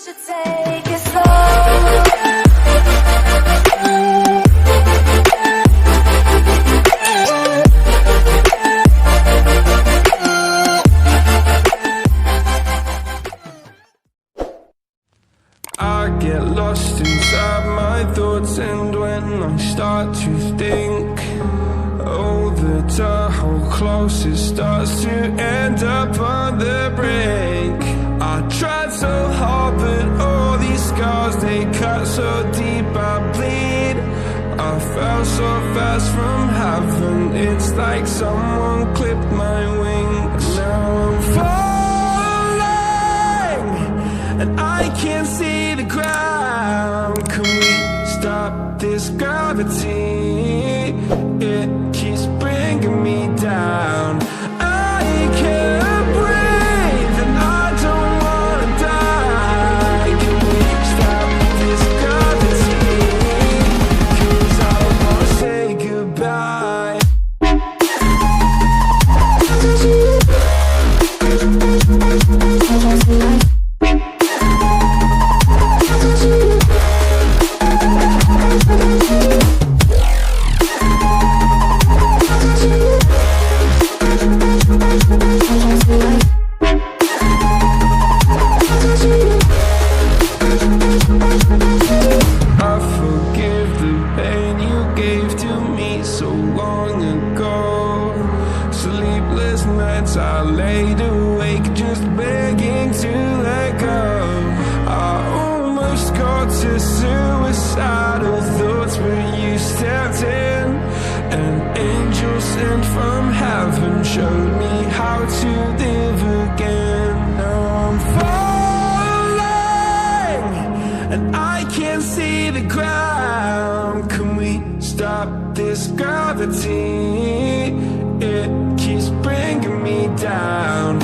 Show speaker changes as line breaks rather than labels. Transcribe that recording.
should take it slow.
I get lost inside my thoughts, and when I start to think, oh, the door closest starts to end up on the brink. I tried so hard, but all these scars, they cut so deep, I bleed. I fell so fast from heaven, it's like someone clipped my wings. Now I'm falling, and I can't see the ground. Can we stop this gravity? It keeps bringing me down. I can't breathe, and I don't wanna die. Can we stop this gravity? 'Cause I wanna say goodbye. I forgive the pain you gave to me so long ago. Sleepless nights I laid awake just begging to let go. I almost got to suicidal thoughts, but you stepped in. An angel sent from heaven showed me how to live again. Now I'm falling, and I can't see the ground. Can we stop this gravity? It keeps bringing me down.